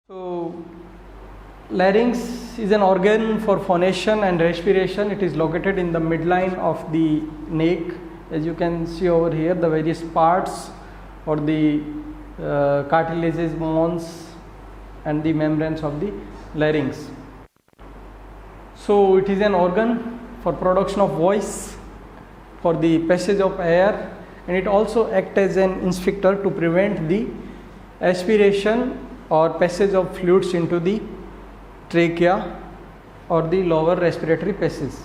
So, larynx is an organ for phonation and respiration. It is located in the midline of the neck. As you can see over here, the various parts or the cartilages, bones, and the membranes of the larynx. So, it is an organ for production of voice, for the passage of air, and it also acts as an sphincter to prevent the aspiration or passage of fluids into the trachea or the lower respiratory passages.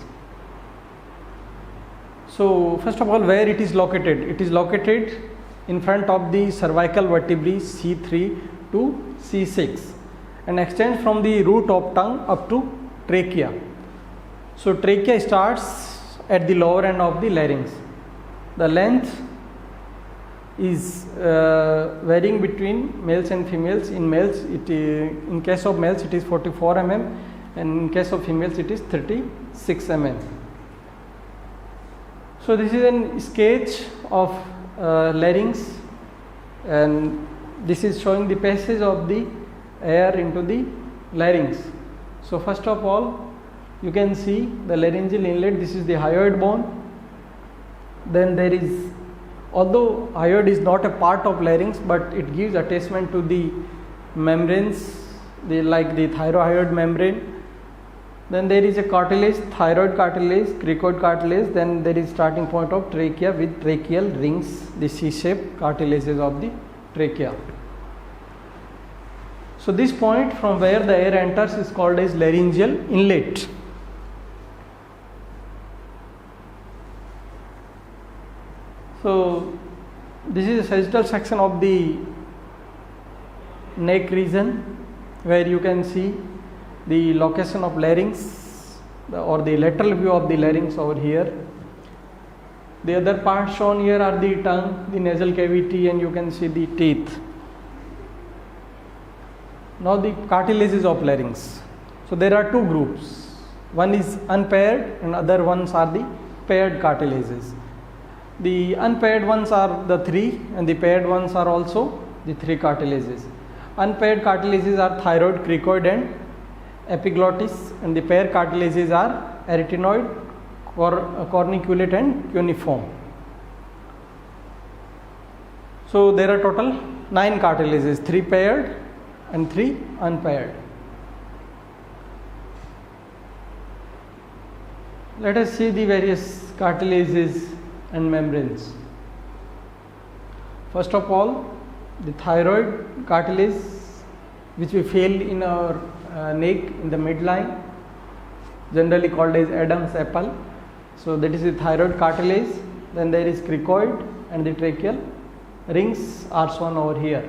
So, first of all, where it is located? It is located in front of the cervical vertebrae C3 to C6 and extends from the root of tongue up to trachea. So, trachea starts at the lower end of the larynx. The length is varying between males and females. In males, in case of males it is 44 mm, and in case of females it is 36 mm. So this is an sketch of larynx, and this is showing the passage of the air into the larynx. So first of all, you can see the laryngeal inlet. This is the hyoid bone. Then there is, although hyoid is not a part of larynx, but it gives attachment to the membranes, like the thyrohyoid membrane. Then there is a cartilage, thyroid cartilage, cricoid cartilage. Then there is starting point of trachea with tracheal rings, the C-shaped cartilages of the trachea. So this point from where the air enters is called as laryngeal inlet. So this is a sagittal section of the neck region, where you can see the location of larynx or the lateral view of the larynx over here. The other parts shown here are the tongue, the nasal cavity, and you can see the teeth. Now the cartilages of larynx. So there are two groups. One is unpaired and other ones are the paired cartilages. The unpaired ones are the three, and the paired ones are also the three cartilages. Unpaired cartilages are thyroid, cricoid, and epiglottis, and the paired cartilages are arytenoid, corniculate, and cuneiform. So there are total 9 cartilages, 3 paired and 3 unpaired. Let us see the various cartilages and membranes. First of all, the thyroid cartilage, which we feel in our neck in the midline, generally called as Adam's apple. So that is the thyroid cartilage. Then there is cricoid and the tracheal rings are shown over here.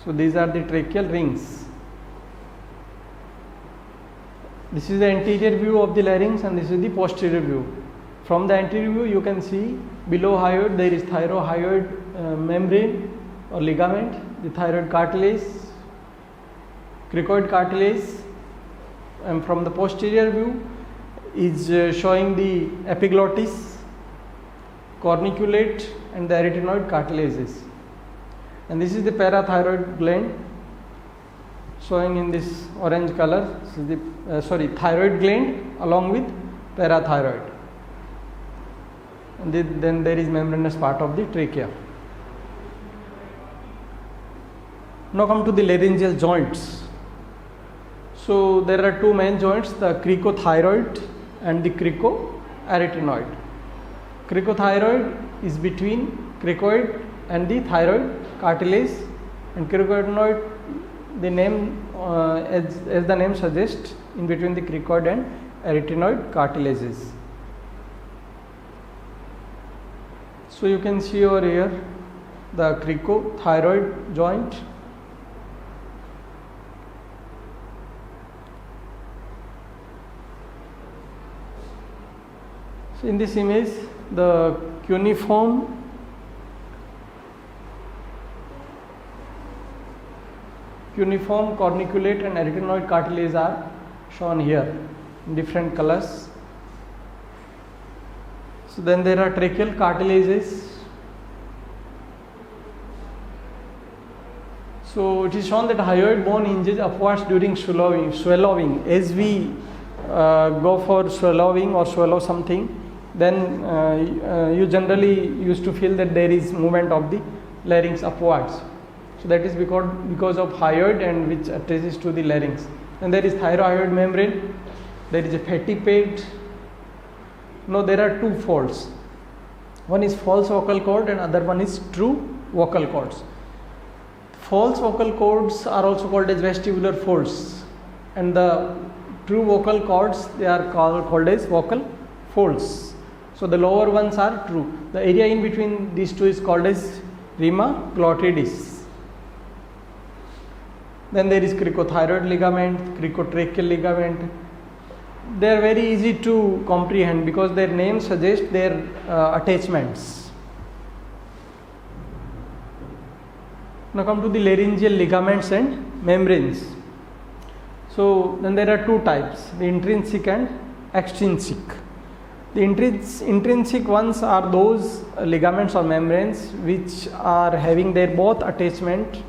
So these are the tracheal rings. This is the anterior view of the larynx, and this is the posterior view. From the anterior view, you can see below hyoid there is thyrohyoid membrane or ligament, the thyroid cartilage, cricoid cartilage, and from the posterior view is showing the epiglottis, corniculate, and the arytenoid cartilages. And this is the parathyroid gland, showing in this orange color. This is the thyroid gland along with parathyroid. And then there is membranous part of the trachea. Now come to the laryngeal joints. So there are two main joints, the cricothyroid and the cricoarytenoid. Cricothyroid is between cricoid and the thyroid cartilage, and cricoarytenoid, the name as the name suggests, in between the cricoid and arytenoid cartilages. So you can see over here the cricothyroid joint. So in this image, the cuneiform, corniculate, and arytenoid cartilage are shown here in different colors. So then there are tracheal cartilages. So it is shown that hyoid bone hinges upwards during swallowing. As we go for swallowing or swallow something, then you generally used to feel that there is movement of the larynx upwards. So that is because of hyoid and which attaches to the larynx. And there is thyroid membrane, there is a fatty pate. No, there are two folds. One is false vocal cord and other one is true vocal cords. False vocal cords are also called as vestibular folds, and the true vocal cords, they are called as vocal folds. So the lower ones are true. The area in between these two is called as rima glottidis. Then there is cricothyroid ligament, cricotracheal ligament. They are very easy to comprehend because their names suggest their attachments. Now come to the laryngeal ligaments and membranes. So then there are two types, the intrinsic and extrinsic. The intrinsic ones are those ligaments or membranes which are having their both attachment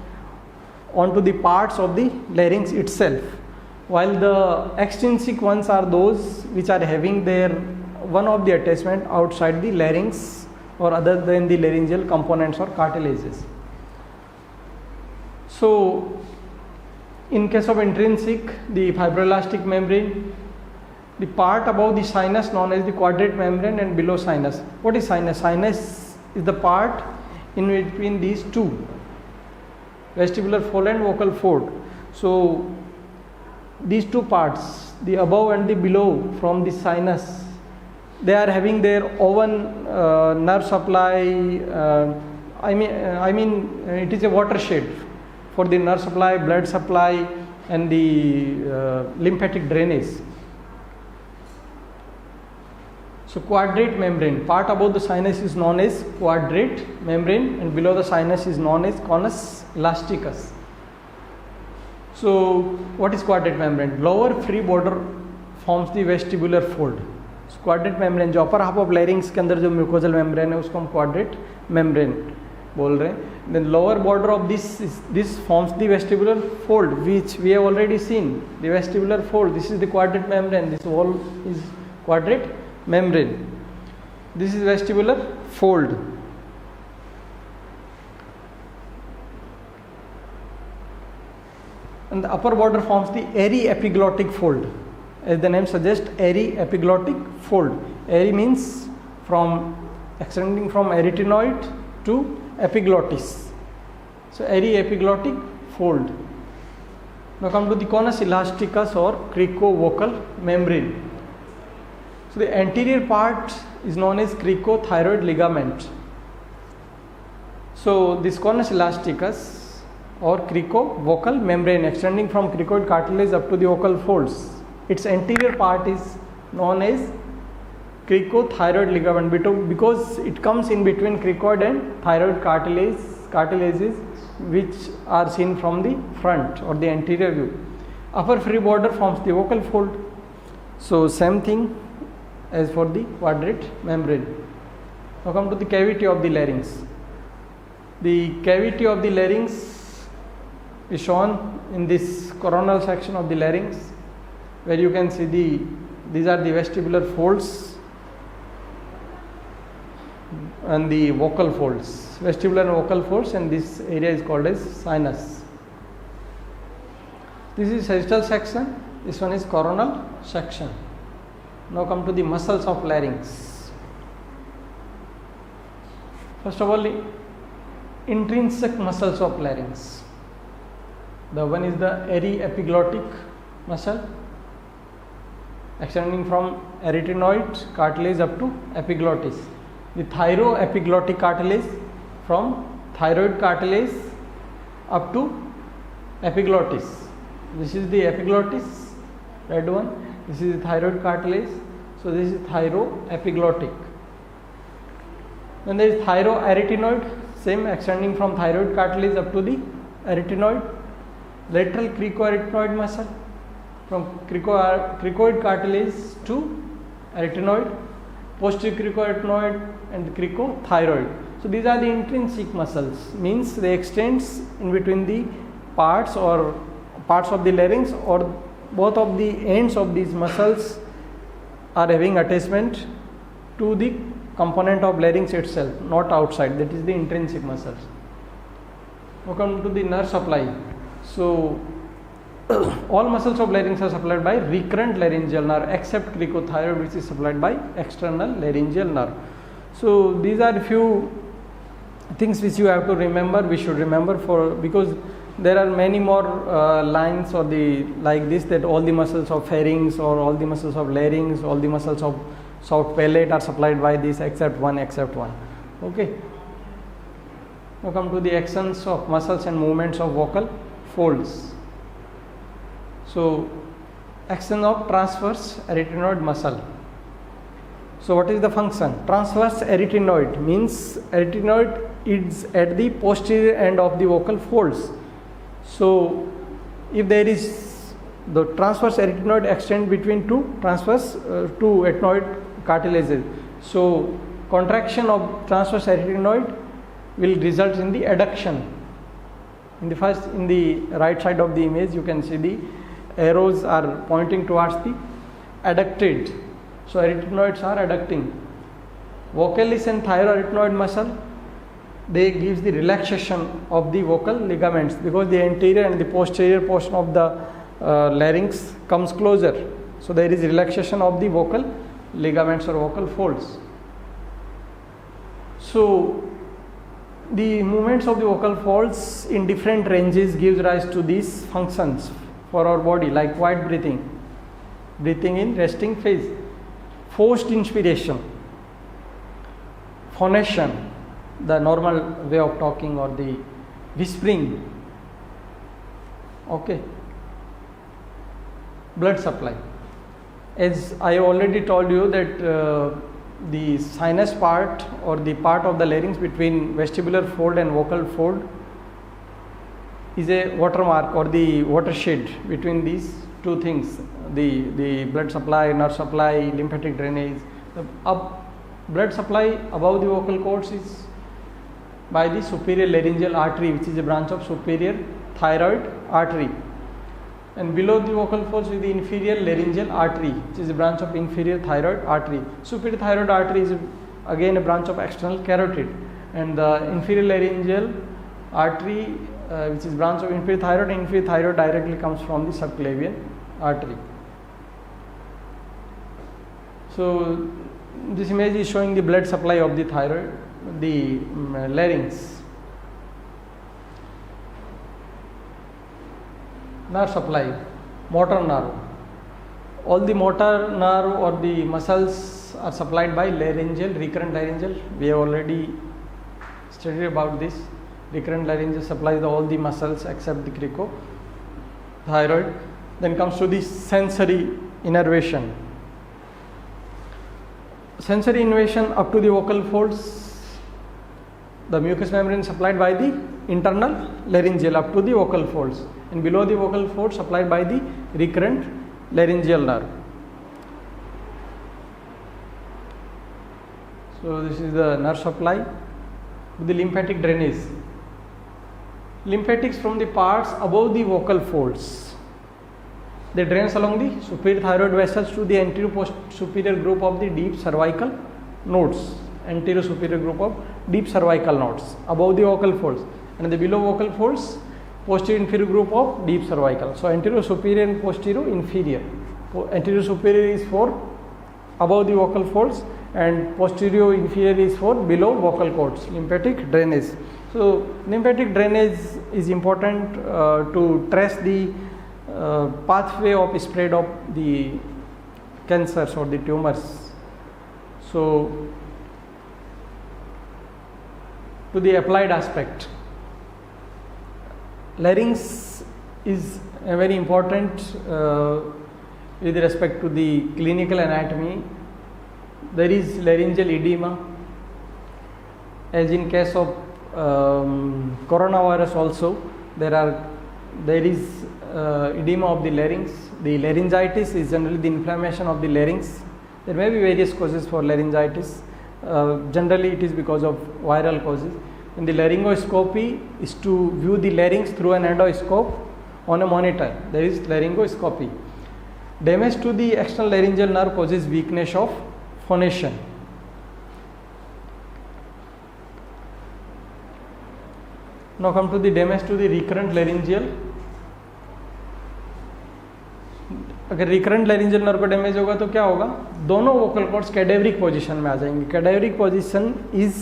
onto the parts of the larynx itself, while the extrinsic ones are those which are having their one of the attachment outside the larynx or other than the laryngeal components or cartilages. So in case of intrinsic, the fibroelastic membrane, the part above the sinus known as the quadrate membrane and below sinus. What is sinus? Sinus is the part in between these two, vestibular fold and vocal fold. So these two parts, the above and the below from the sinus, they are having their own nerve supply. I mean it is a watershed for the nerve supply, blood supply and the lymphatic drainage. So quadrate membrane, part above the sinus is known as quadrate membrane and below the sinus is known as conus elasticus. So what is quadrate membrane? Lower free border forms the vestibular fold. So quadrate membrane, जो upper half of larynx के अंदर जो mucosal membrane है उसको हम quadrate membrane बोल रहे हैं. Then lower border of this forms the vestibular fold, which we have already seen. The vestibular fold, this is the quadrate membrane, this wall is quadrate membrane. This is vestibular fold. And the upper border forms the airy epiglottic fold. As the name suggests, airy epiglottic fold. Airy means from extending from arytenoid to epiglottis. So airy epiglottic fold. Now come to the conus elasticus or cricovocal membrane. So the anterior part is known as cricothyroid ligament. So this conus elasticus or cricovocal membrane extending from cricoid cartilage up to the vocal folds, its anterior part is known as cricothyroid ligament because it comes in between cricoid and thyroid cartilages which are seen from the front or the anterior view. Upper free border forms the vocal fold. So same thing as for the quadrate membrane. Now come to the cavity of the larynx. The cavity of the larynx is shown in this coronal section of the larynx, where you can see these are the vestibular folds and the vocal folds, vestibular and vocal folds, and this area is called as sinus. This is sagittal section, this one is coronal section. Now come to the muscles of larynx. First of all, the intrinsic muscles of larynx. The one is the airy epiglottic muscle extending from arytenoid cartilage up to epiglottis. The thyroepiglottic cartilage from thyroid cartilage up to epiglottis. This is the epiglottis, red one. This is the thyroid cartilage. So this is thyroepiglottic. Then there is thyroarytenoid, same extending from thyroid cartilage up to the arytenoid. Lateral cricoarytenoid muscle from cricoid cartilage to arytenoid, posterior cricoarytenoid and cricothyroid. So these are the intrinsic muscles, means they extends in between the parts or parts of the larynx, or both of the ends of these muscles are having attachment to the component of larynx itself, not outside, that is the intrinsic muscles. Now come to the nerve supply. So all muscles of larynx are supplied by recurrent laryngeal nerve except cricothyroid, which is supplied by external laryngeal nerve. So these are few things which you have to remember, we should remember, for because there are many more lines or the like this, that all the muscles of pharynx or all the muscles of larynx, all the muscles of soft palate are supplied by this except one. Okay. Now come to the actions of muscles and movements of vocal folds. So action of transverse arytenoid muscle. So what is the function? Transverse arytenoid means arytenoid is at the posterior end of the vocal folds. So if there is the transverse arytenoid extend between two ethnoid cartilages, so contraction of transverse arytenoid will result in the adduction. In the right side of the image, you can see the arrows are pointing towards the adducted. So arytenoids are adducting. Vocalis and thyroarytenoid muscle, they gives the relaxation of the vocal ligaments, because the anterior and the posterior portion of the larynx comes closer. So there is relaxation of the vocal ligaments or vocal folds. So the movements of the vocal folds in different ranges gives rise to these functions for our body, like quiet breathing, breathing in resting phase, forced inspiration, phonation, the normal way of talking, or the whispering. Okay. Blood supply. As I already told you that the sinus part or the part of the larynx between vestibular fold and vocal fold is a watermark or the watershed between these two things, the blood supply, nerve supply, lymphatic drainage. The blood supply above the vocal cords is by the superior laryngeal artery, which is a branch of superior thyroid artery, and below the vocal folds is the inferior laryngeal artery, which is a branch of inferior thyroid artery. Superior thyroid artery is again a branch of external carotid, and the inferior laryngeal artery, which is branch of inferior thyroid directly comes from the subclavian artery. So this image is showing the blood supply of the thyroid, the larynx. Nerve supply, motor nerve. All the motor nerve or the muscles are supplied by recurrent laryngeal. We have already studied about this. Recurrent laryngeal supplies all the muscles except the cricothyroid. Then comes to the sensory innervation. Sensory innervation up to the vocal folds, the mucous membrane supplied by the internal laryngeal up to the vocal folds, and below the vocal folds supplied by the recurrent laryngeal nerve. So this is the nerve supply. The lymphatic drainage. Lymphatics from the parts above the vocal folds, they drains along the superior thyroid vessels to the anterior superior group of the deep cervical nodes, anterior superior group of deep cervical nodes above the vocal folds, and the below vocal folds posterior inferior group of deep cervical. So anterior superior and posterior inferior. Anterior superior is for above the vocal folds, and posterior inferior is for below vocal cords. Lymphatic drainage. So lymphatic drainage is important to trace the pathway of spread of the cancers or the tumors. So to the applied aspect, larynx is a very important with respect to the clinical anatomy. There is laryngeal edema, as in case of coronavirus also there is edema of the larynx. The laryngitis is generally the inflammation of the larynx. There may be various causes for laryngitis. Generally it is because of viral causes. And the laryngoscopy is to view the larynx through an endoscope on a monitor. There is laryngoscopy. Damage to the external laryngeal nerve causes weakness of phonation. Now come to the damage to the recurrent laryngeal. अगर recurrent laryngeal nerve को damage होगा तो क्या होगा, दोनों vocal cords cadaveric position में आ जाएंगे. Cadaveric position is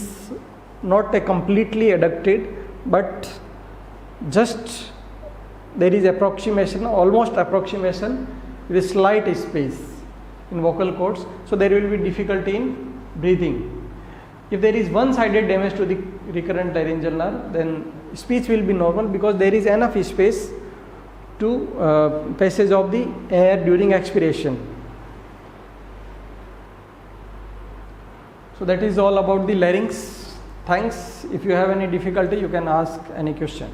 not a completely adducted but just there is approximation, almost approximation with slight space in vocal cords, so there will be difficulty in breathing. If there is one-sided damage to the recurrent laryngeal nerve, then speech will be normal because there is enough space to passage of the air during expiration. So that is all about the larynx. Thanks. If you have any difficulty, you can ask any question.